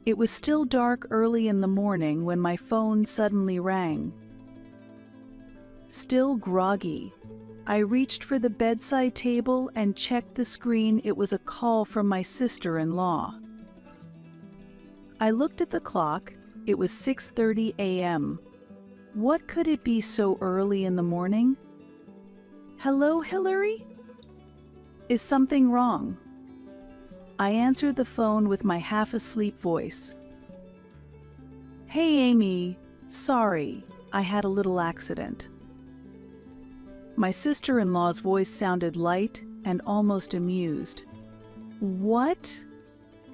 It was still dark early in the morning when my phone suddenly rang. Still groggy, I reached for the bedside table and checked the screen. It was a call from my sister-in-law. I looked at the clock. It was 6:30 a.m. What could it be so early in the morning? "Hello, Hillary? Is something wrong?" I answered the phone with my half-asleep voice. "Hey, Amy. Sorry, I had a little accident." My sister-in-law's voice sounded light and almost amused. "What?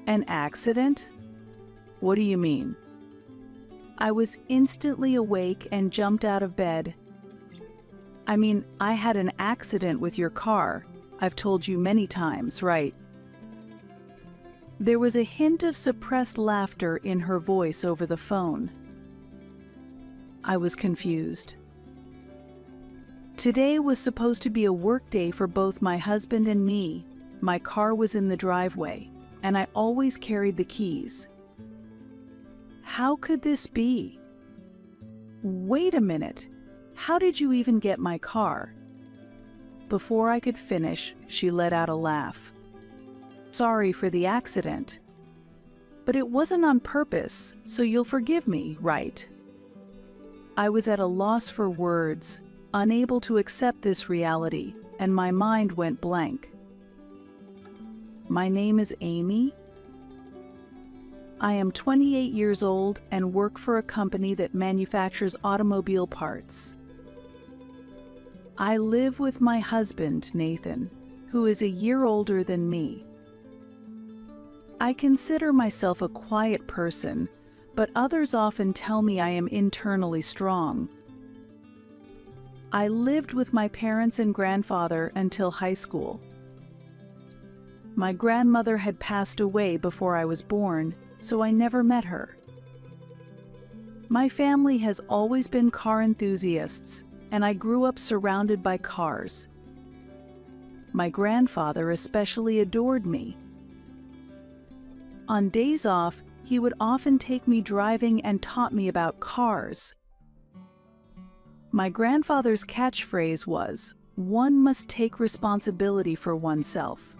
An accident? What do you mean?" I was instantly awake and jumped out of bed. "I mean, I had an accident with your car. I've told you many times, right?" There was a hint of suppressed laughter in her voice over the phone. I was confused. Today was supposed to be a work day for both my husband and me. My car was in the driveway, and I always carried the keys. How could this be? "Wait a minute. How did you even get my car?" Before I could finish, she let out a laugh. "Sorry for the accident. But it wasn't on purpose, so you'll forgive me, right?" I was at a loss for words, unable to accept this reality, and my mind went blank. "My name is Amy. I am 28 years old and work for a company that manufactures automobile parts. I live with my husband, Nathan, who is a year older than me. I consider myself a quiet person, but others often tell me I am internally strong. I lived with my parents and grandfather until high school. My grandmother had passed away before I was born, so I never met her. My family has always been car enthusiasts, and I grew up surrounded by cars. My grandfather especially adored me. On days off, he would often take me driving and taught me about cars. My grandfather's catchphrase was, "One must take responsibility for oneself."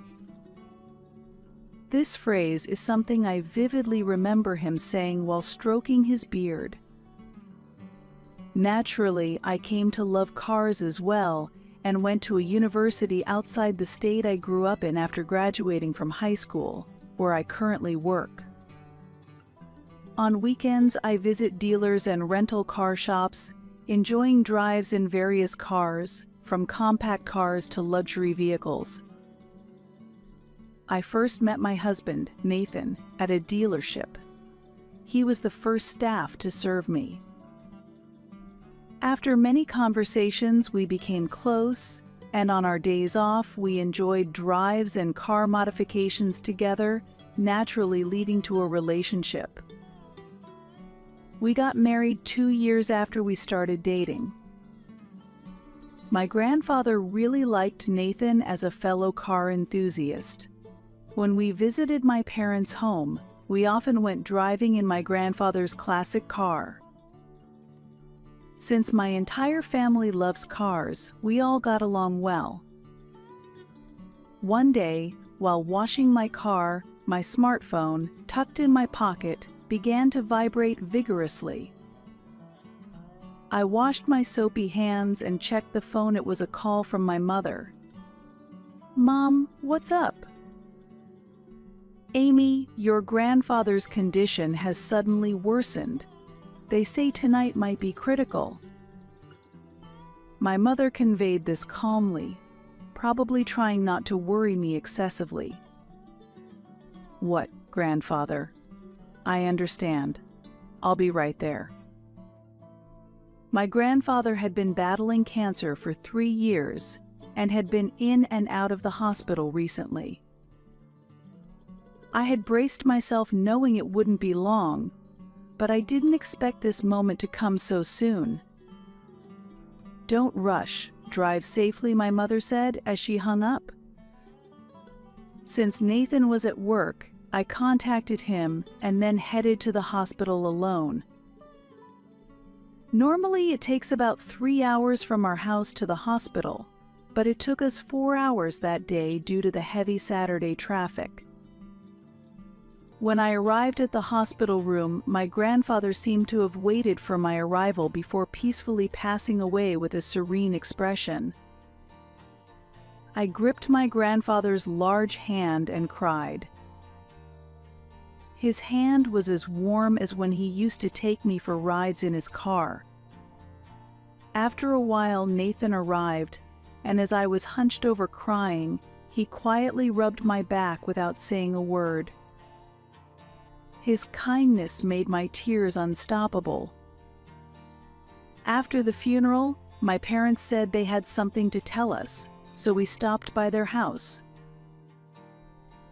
This phrase is something I vividly remember him saying while stroking his beard. Naturally, I came to love cars as well and went to a university outside the state I grew up in after graduating from high school, where I currently work. On weekends, I visit dealers and rental car shops, enjoying drives in various cars, from compact cars to luxury vehicles. I first met my husband, Nathan, at a dealership. He was the first staff to serve me. After many conversations, we became close, and on our days off, we enjoyed drives and car modifications together, naturally leading to a relationship. We got married 2 years after we started dating. My grandfather really liked Nathan as a fellow car enthusiast. When we visited my parents' home, we often went driving in my grandfather's classic car. Since my entire family loves cars, we all got along well. One day, while washing my car, my smartphone, tucked in my pocket, began to vibrate vigorously. I washed my soapy hands and checked the phone. It was a call from my mother. "Mom, what's up?" "Amy, your grandfather's condition has suddenly worsened. They say tonight might be critical." My mother conveyed this calmly, probably trying not to worry me excessively. "What, grandfather? I understand. I'll be right there." My grandfather had been battling cancer for 3 years and had been in and out of the hospital recently. I had braced myself knowing it wouldn't be long, but I didn't expect this moment to come so soon. "Don't rush. Drive safely," my mother said as she hung up. Since Nathan was at work, I contacted him and then headed to the hospital alone. Normally, it takes about 3 hours from our house to the hospital, but it took us 4 hours that day due to the heavy Saturday traffic. When I arrived at the hospital room, my grandfather seemed to have waited for my arrival before peacefully passing away with a serene expression. I gripped my grandfather's large hand and cried. His hand was as warm as when he used to take me for rides in his car. After a while, Nathan arrived, and as I was hunched over crying, he quietly rubbed my back without saying a word. His kindness made my tears unstoppable. After the funeral, my parents said they had something to tell us, so we stopped by their house.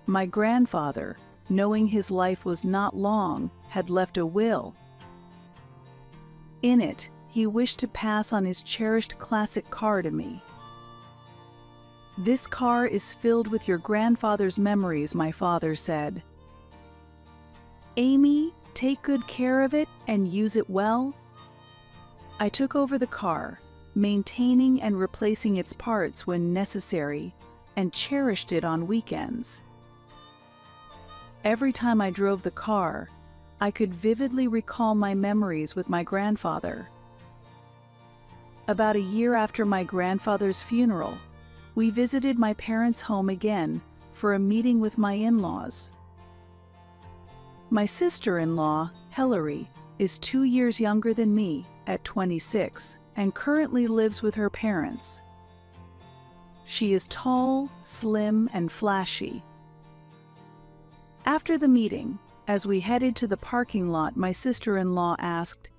My grandfather, knowing his life was not long, had left a will. In it, he wished to pass on his cherished classic car to me. "This car is filled with your grandfather's memories," my father said. "Amy, take good care of it and use it well." I took over the car, maintaining and replacing its parts when necessary, and cherished it on weekends. Every time I drove the car, I could vividly recall my memories with my grandfather. About a year after my grandfather's funeral, we visited my parents' home again for a meeting with my in-laws. My sister-in-law, Hillary, is 2 years younger than me, at 26, and currently lives with her parents. She is tall, slim, and flashy. After the meeting, as we headed to the parking lot, my sister-in-law asked,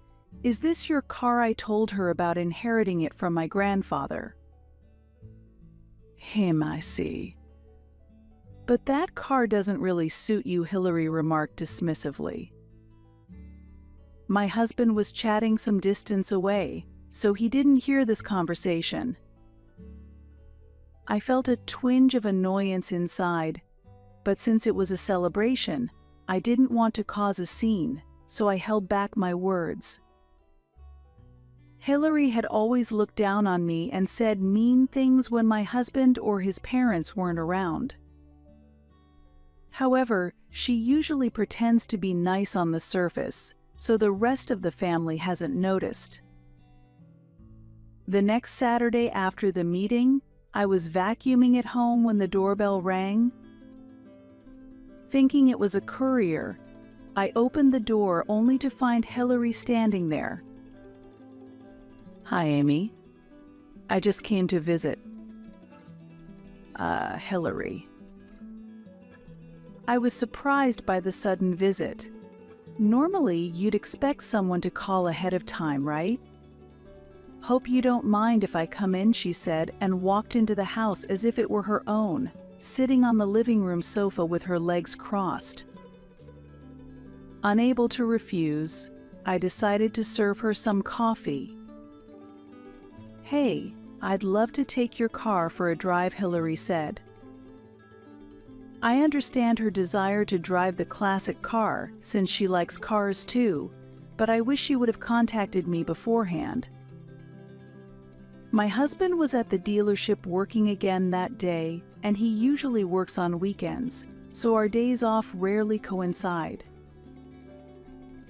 "Is this your car?" I told her about inheriting it from my grandfather. "Him, I see. But that car doesn't really suit you," Hillary remarked dismissively. My husband was chatting some distance away, so he didn't hear this conversation. I felt a twinge of annoyance inside, but since it was a celebration, I didn't want to cause a scene, so I held back my words. Hillary had always looked down on me and said mean things when my husband or his parents weren't around. However, she usually pretends to be nice on the surface, so the rest of the family hasn't noticed. The next Saturday after the meeting, I was vacuuming at home when the doorbell rang. Thinking it was a courier, I opened the door only to find Hillary standing there. "Hi, Amy. I just came to visit." Hillary." I was surprised by the sudden visit. Normally, you'd expect someone to call ahead of time, right? "Hope you don't mind if I come in," she said, and walked into the house as if it were her own, sitting on the living room sofa with her legs crossed. Unable to refuse, I decided to serve her some coffee. "Hey, I'd love to take your car for a drive," Hillary said. I understand her desire to drive the classic car since she likes cars too, but I wish she would have contacted me beforehand. My husband was at the dealership working again that day, and he usually works on weekends, so our days off rarely coincide.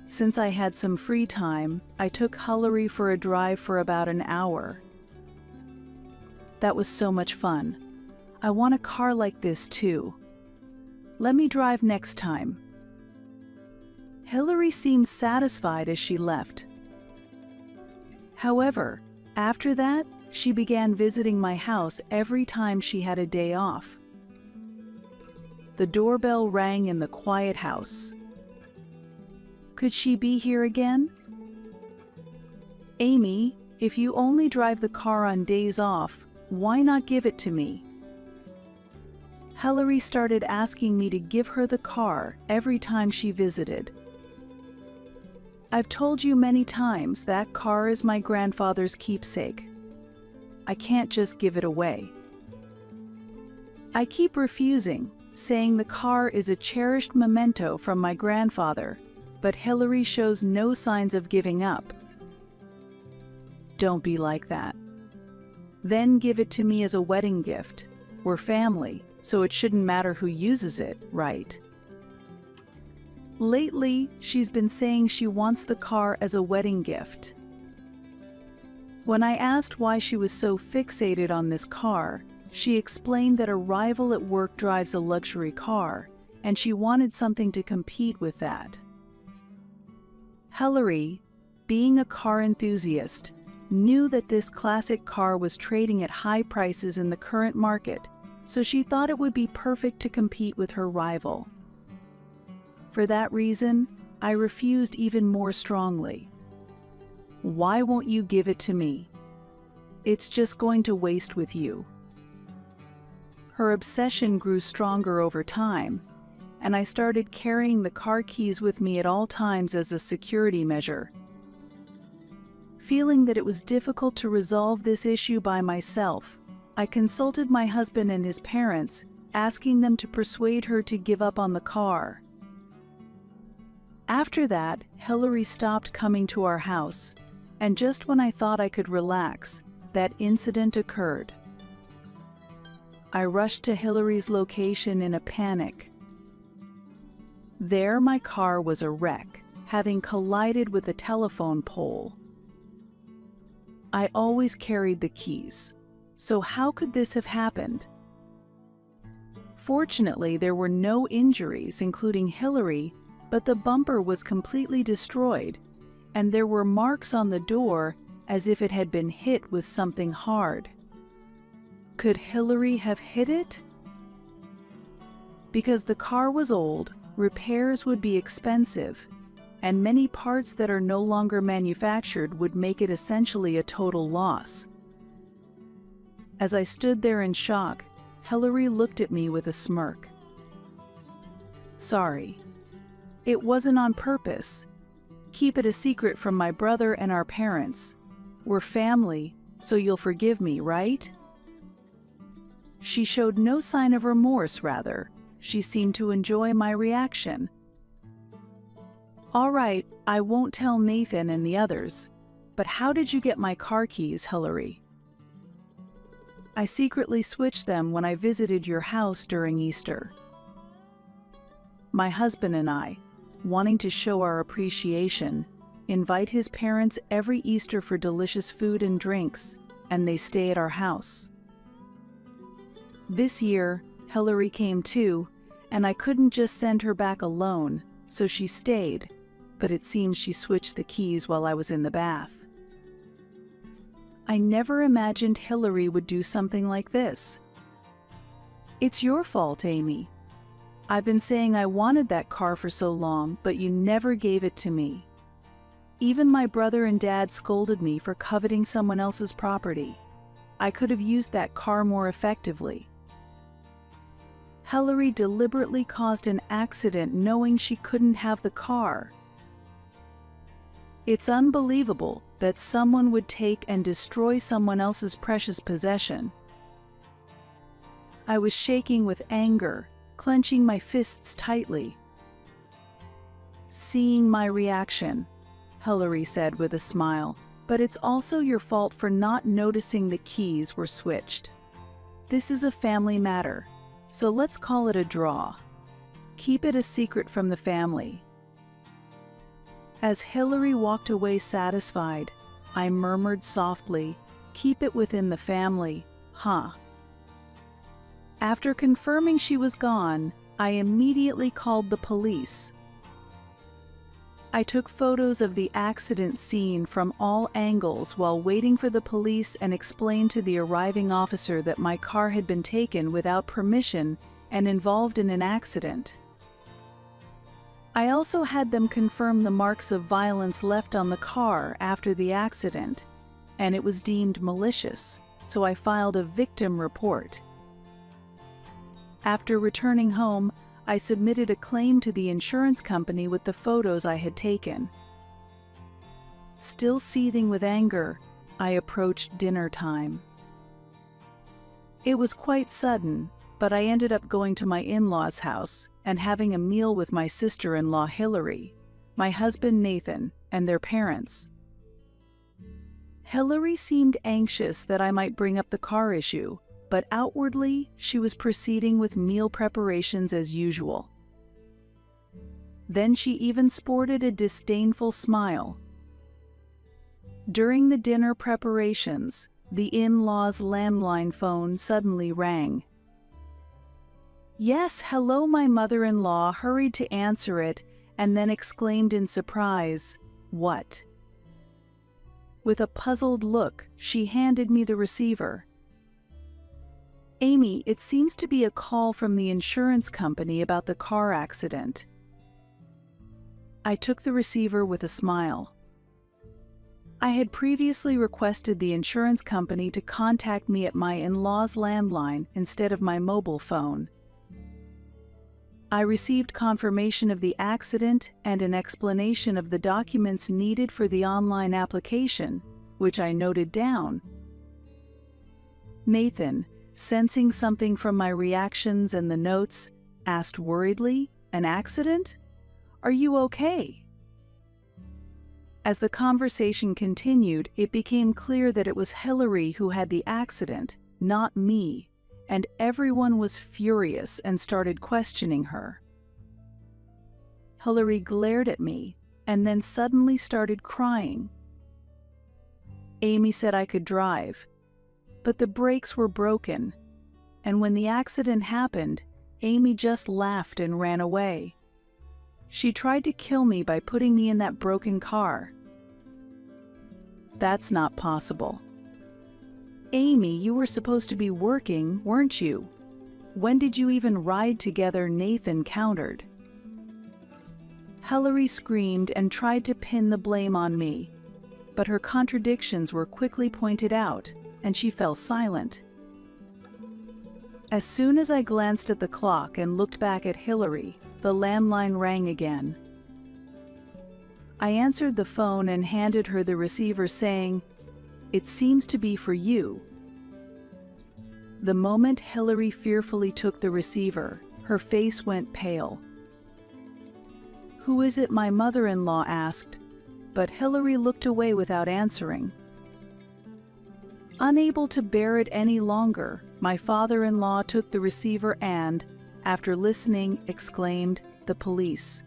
Since I had some free time, I took Hillary for a drive for about an hour. That was so much fun. I want a car like this too. Let me drive next time. Hillary seemed satisfied as she left. However, after that, she began visiting my house every time she had a day off. The doorbell rang in the quiet house. Could she be here again? "Amy, if you only drive the car on days off, why not give it to me?" Hillary started asking me to give her the car every time she visited. "I've told you many times that car is my grandfather's keepsake. I can't just give it away." I keep refusing, saying the car is a cherished memento from my grandfather, but Hillary shows no signs of giving up. Don't be like that. Then give it to me as a wedding gift. We're family, so it shouldn't matter who uses it, right? Lately, she's been saying she wants the car as a wedding gift. When I asked why she was so fixated on this car, she explained that a rival at work drives a luxury car, and she wanted something to compete with that. Hillary, being a car enthusiast, knew that this classic car was trading at high prices in the current market, so she thought it would be perfect to compete with her rival. For that reason, I refused even more strongly. Why won't you give it to me? It's just going to waste with you. Her obsession grew stronger over time, and I started carrying the car keys with me at all times as a security measure. Feeling that it was difficult to resolve this issue by myself, I consulted my husband and his parents, asking them to persuade her to give up on the car. After that, Hillary stopped coming to our house, and just when I thought I could relax, that incident occurred. I rushed to Hillary's location in a panic. There, my car was a wreck, having collided with a telephone pole. I always carried the keys, so how could this have happened? Fortunately, there were no injuries, including Hillary, but the bumper was completely destroyed, and there were marks on the door as if it had been hit with something hard. Could Hillary have hit it? Because the car was old, repairs would be expensive, and many parts that are no longer manufactured would make it essentially a total loss. As I stood there in shock, Hillary looked at me with a smirk. Sorry. It wasn't on purpose. Keep it a secret from my brother and our parents. We're family, so you'll forgive me, right? She showed no sign of remorse, rather. She seemed to enjoy my reaction. All right, I won't tell Nathan and the others, but how did you get my car keys, Hillary? I secretly switched them when I visited your house during Easter. My husband and I, wanting to show our appreciation, invite his parents every Easter for delicious food and drinks, and they stay at our house. This year, Hillary came too, and I couldn't just send her back alone, so she stayed, but it seems she switched the keys while I was in the bath. I never imagined Hillary would do something like this. It's your fault, Amy. I've been saying I wanted that car for so long, but you never gave it to me. Even my brother and dad scolded me for coveting someone else's property. I could have used that car more effectively. Hillary deliberately caused an accident knowing she couldn't have the car. It's unbelievable that someone would take and destroy someone else's precious possession. I was shaking with anger, clenching my fists tightly. Seeing my reaction, Hillary said with a smile, but it's also your fault for not noticing the keys were switched. This is a family matter, so let's call it a draw. Keep it a secret from the family. As Hillary walked away satisfied, I murmured softly, "Keep it within the family, huh?" After confirming she was gone, I immediately called the police. I took photos of the accident scene from all angles while waiting for the police and explained to the arriving officer that my car had been taken without permission and involved in an accident. I also had them confirm the marks of violence left on the car after the accident, and it was deemed malicious, so I filed a victim report. After returning home, I submitted a claim to the insurance company with the photos I had taken. Still seething with anger, I approached dinner time. It was quite sudden, but I ended up going to my in-laws' house and having a meal with my sister-in-law Hillary, my husband Nathan, and their parents. Hillary seemed anxious that I might bring up the car issue, but outwardly she was proceeding with meal preparations as usual. Then she even sported a disdainful smile. During the dinner preparations, the in-laws' landline phone suddenly rang. "Yes, hello," my mother-in-law hurried to answer it and then exclaimed in surprise, "What?" With a puzzled look, she handed me the receiver. "Amy, it seems to be a call from the insurance company about the car accident." I took the receiver with a smile. I had previously requested the insurance company to contact me at my in-laws' landline instead of my mobile phone. I received confirmation of the accident and an explanation of the documents needed for the online application, which I noted down. Nathan, sensing something from my reactions and the notes, asked worriedly, "An accident? Are you okay?" As the conversation continued, it became clear that it was Hillary who had the accident, not me, and everyone was furious and started questioning her. Hillary glared at me and then suddenly started crying. Amy said I could drive, but the brakes were broken, and when the accident happened, Amy just laughed and ran away. She tried to kill me by putting me in that broken car. That's not possible. Amy, you were supposed to be working, weren't you? When did you even ride together? Nathan countered. Hillary screamed and tried to pin the blame on me, but her contradictions were quickly pointed out, and she fell silent. As soon as I glanced at the clock and looked back at Hillary, the landline rang again. I answered the phone and handed her the receiver saying, "It seems to be for you." The moment Hillary fearfully took the receiver, her face went pale. "Who is it?" my mother-in-law asked, but Hillary looked away without answering. Unable to bear it any longer, my father-in-law took the receiver and, after listening, exclaimed, "The police."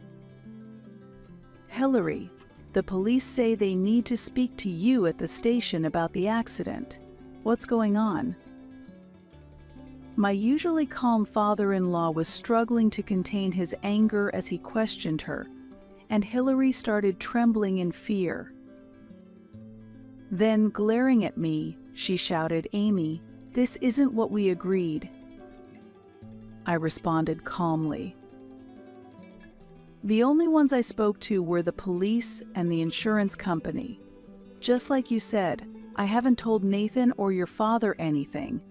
"Hillary, the police say they need to speak to you at the station about the accident. What's going on?" My usually calm father-in-law was struggling to contain his anger as he questioned her, and Hillary started trembling in fear. Then, glaring at me, she shouted, "Amy, this isn't what we agreed." I responded calmly. "The only ones I spoke to were the police and the insurance company. Just like you said, I haven't told Nathan or your father anything."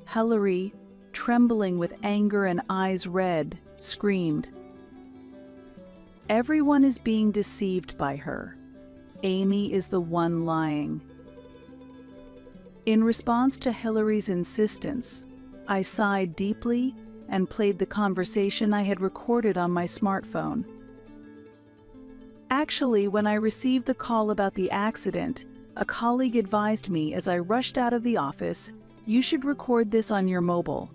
Hillary, trembling with anger and eyes red, screamed. Everyone is being deceived by her. Amy is the one lying. In response to Hillary's insistence, I sighed deeply and played the conversation I had recorded on my smartphone. Actually, when I received the call about the accident, a colleague advised me as I rushed out of the office, "You should record this on your mobile.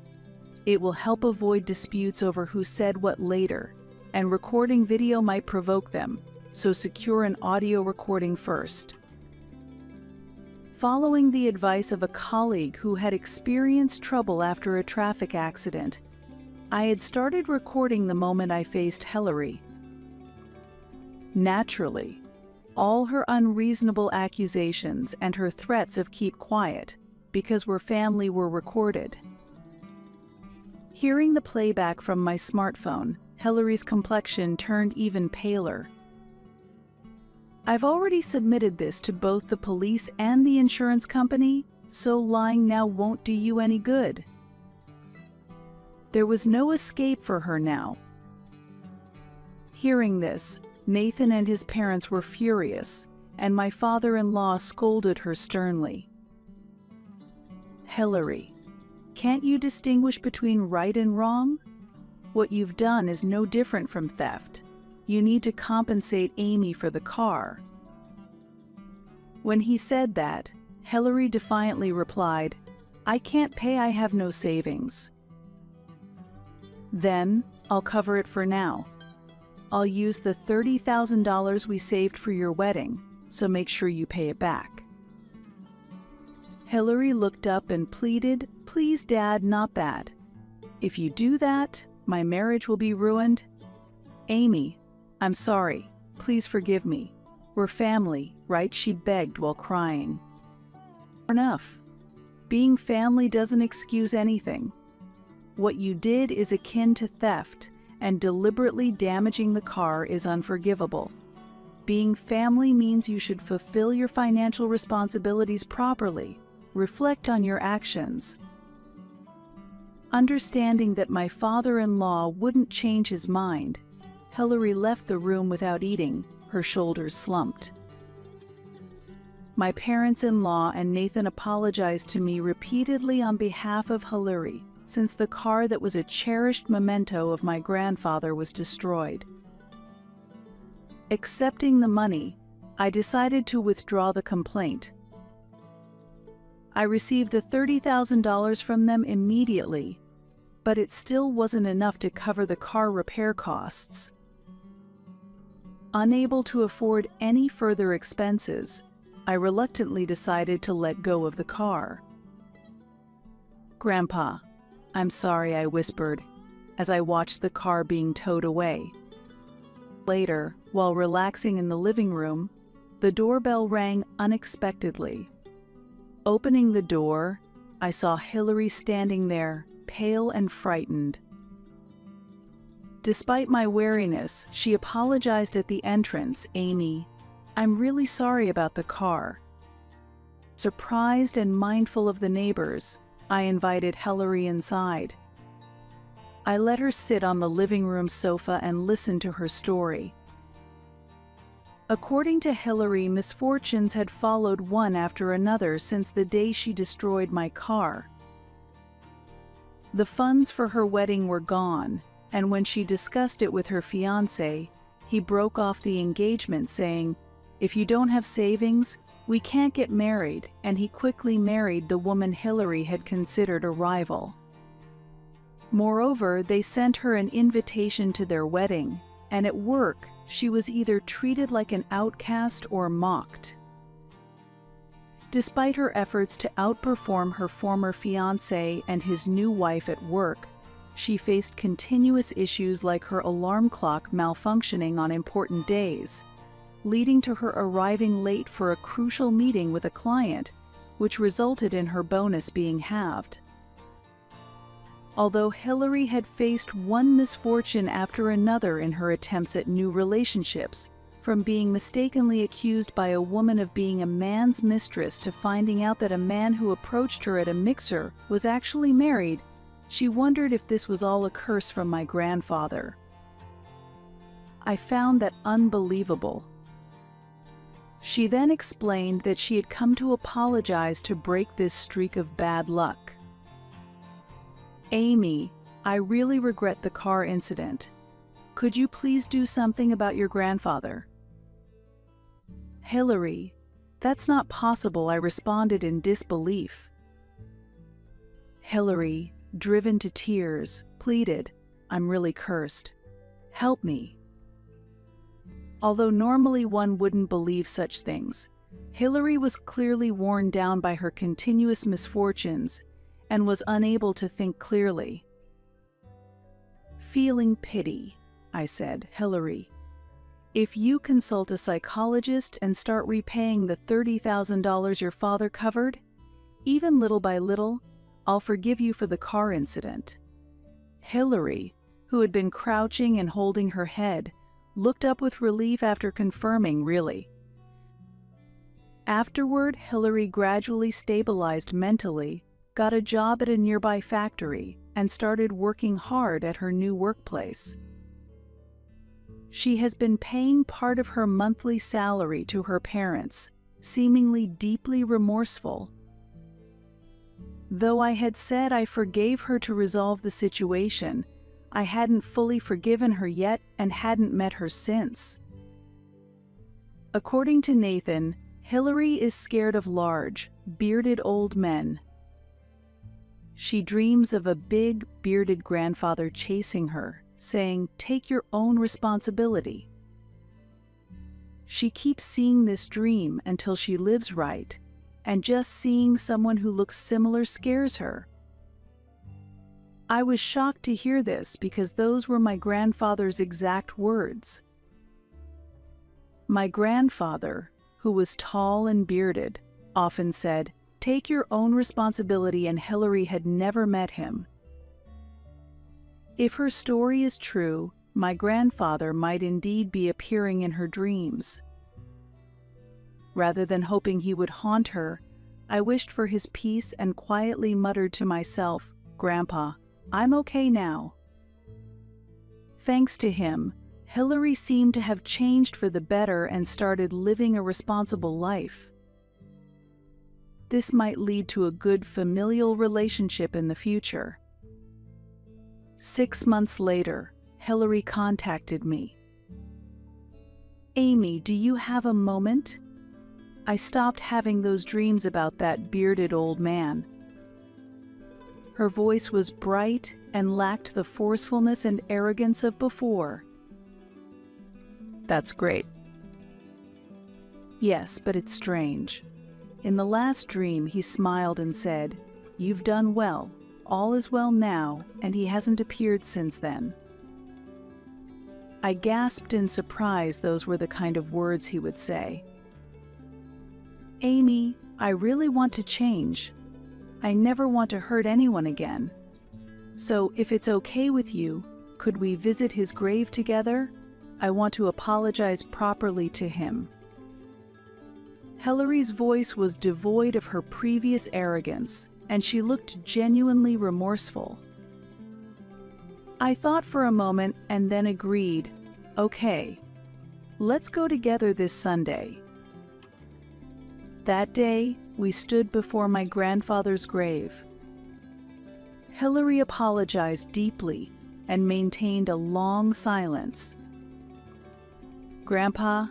It will help avoid disputes over who said what later, and recording video might provoke them, so secure an audio recording first." Following the advice of a colleague who had experienced trouble after a traffic accident, I had started recording the moment I faced Hillary. Naturally, all her unreasonable accusations and her threats of keep quiet, because we're family, were recorded. Hearing the playback from my smartphone, Hillary's complexion turned even paler. "I've already submitted this to both the police and the insurance company, so lying now won't do you any good." There was no escape for her now. Hearing this, Nathan and his parents were furious, and my father-in-law scolded her sternly. "Hillary, Can't you distinguish between right and wrong? What you've done is no different from theft. You need to compensate Amy for the car." When he said that, Hillary defiantly replied, "I can't pay, I have no savings." "Then, I'll cover it for now. I'll use the $30,000 we saved for your wedding, so make sure you pay it back." Hillary looked up and pleaded, "Please, Dad, not that. If you do that, my marriage will be ruined." "Amy, I'm sorry. Please forgive me. We're family, right?" she begged while crying. "Enough. Being family doesn't excuse anything. What you did is akin to theft, and deliberately damaging the car is unforgivable. Being family means you should fulfill your financial responsibilities properly, reflect on your actions." Understanding that my father-in-law wouldn't change his mind, Hillary left the room without eating, her shoulders slumped. My parents-in-law and Nathan apologized to me repeatedly on behalf of Hillary, since the car that was a cherished memento of my grandfather was destroyed. Accepting the money, I decided to withdraw the complaint. I received the $30,000 from them immediately, but it still wasn't enough to cover the car repair costs. Unable to afford any further expenses, I reluctantly decided to let go of the car. "Grandpa, I'm sorry," I whispered, as I watched the car being towed away. Later, while relaxing in the living room, the doorbell rang unexpectedly. Opening the door, I saw Hillary standing there, pale and frightened. Despite my wariness, she apologized at the entrance. "Amy, I'm really sorry about the car." Surprised and mindful of the neighbors, I invited Hillary inside. I let her sit on the living room sofa and listen to her story. According to Hillary, misfortunes had followed one after another since the day she destroyed my car. The funds for her wedding were gone, and when she discussed it with her fiancé, he broke off the engagement saying, "If you don't have savings, we can't get married," and he quickly married the woman Hillary had considered a rival. Moreover, they sent her an invitation to their wedding, and at work, she was either treated like an outcast or mocked. Despite her efforts to outperform her former fiancé and his new wife at work, she faced continuous issues like her alarm clock malfunctioning on important days, leading to her arriving late for a crucial meeting with a client, which resulted in her bonus being halved. Although Hillary had faced one misfortune after another in her attempts at new relationships, from being mistakenly accused by a woman of being a man's mistress to finding out that a man who approached her at a mixer was actually married, she wondered if this was all a curse from my grandfather. I found that unbelievable. She then explained that she had come to apologize to break this streak of bad luck. "Amy, I really regret the car incident. Could you please do something about your grandfather?" "Hillary, that's not possible," I responded in disbelief. Hillary, driven to tears, pleaded, "I'm really cursed. Help me." Although normally one wouldn't believe such things, Hillary was clearly worn down by her continuous misfortunes and was unable to think clearly. Feeling pity, I said, "Hillary, if you consult a psychologist and start repaying the $30,000 your father covered, even little by little, I'll forgive you for the car incident." Hillary, who had been crouching and holding her head, looked up with relief after confirming, "Really?" Afterward, Hillary gradually stabilized mentally, got a job at a nearby factory, and started working hard at her new workplace. She has been paying part of her monthly salary to her parents, seemingly deeply remorseful. Though I had said I forgave her to resolve the situation, I hadn't fully forgiven her yet and hadn't met her since. According to Nathan, Hillary is scared of large, bearded old men. She dreams of a big, bearded grandfather chasing her, saying, "Take your own responsibility." She keeps seeing this dream until she lives right, and just seeing someone who looks similar scares her. I was shocked to hear this because those were my grandfather's exact words. My grandfather, who was tall and bearded, often said, "Take your own responsibility," and Hillary had never met him. If her story is true, my grandfather might indeed be appearing in her dreams. Rather than hoping he would haunt her, I wished for his peace and quietly muttered to myself, "Grandpa, I'm okay now." Thanks to him, Hillary seemed to have changed for the better and started living a responsible life. This might lead to a good familial relationship in the future. 6 months later, Hillary contacted me. "Amy, do you have a moment? I stopped having those dreams about that bearded old man." Her voice was bright and lacked the forcefulness and arrogance of before. "That's great." "Yes, but it's strange. In the last dream, he smiled and said, 'You've done well, all is well now,' and he hasn't appeared since then." I gasped in surprise. Those were the kind of words he would say. "Amy, I really want to change. I never want to hurt anyone again. So if it's okay with you, could we visit his grave together? I want to apologize properly to him." Hillary's voice was devoid of her previous arrogance, and she looked genuinely remorseful. I thought for a moment and then agreed, "Okay, let's go together this Sunday." That day, we stood before my grandfather's grave. Hillary apologized deeply and maintained a long silence. "Grandpa,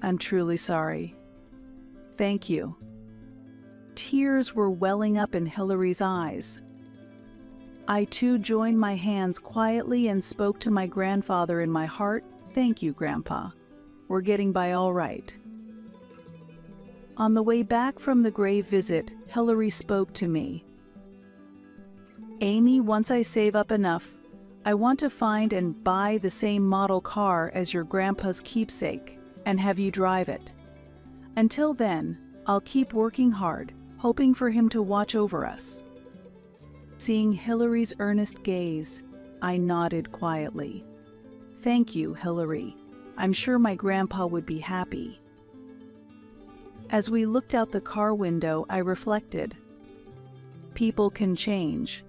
I'm truly sorry. Thank you." Tears were welling up in Hillary's eyes. I too joined my hands quietly and spoke to my grandfather in my heart, "Thank you, Grandpa. We're getting by all right." On the way back from the grave visit, Hillary spoke to me. "Amy, once I save up enough, I want to find and buy the same model car as your grandpa's keepsake and have you drive it. Until then, I'll keep working hard, hoping for him to watch over us." Seeing Hillary's earnest gaze, I nodded quietly. "Thank you, Hillary. I'm sure my grandpa would be happy." As we looked out the car window, I reflected. People can change.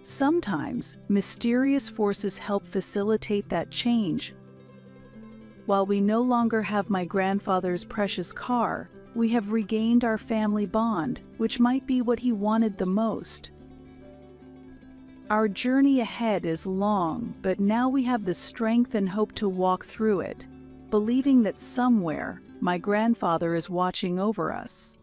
Sometimes, mysterious forces help facilitate that change. While we no longer have my grandfather's precious car, we have regained our family bond, which might be what he wanted the most. Our journey ahead is long, but now we have the strength and hope to walk through it, believing that somewhere, my grandfather is watching over us.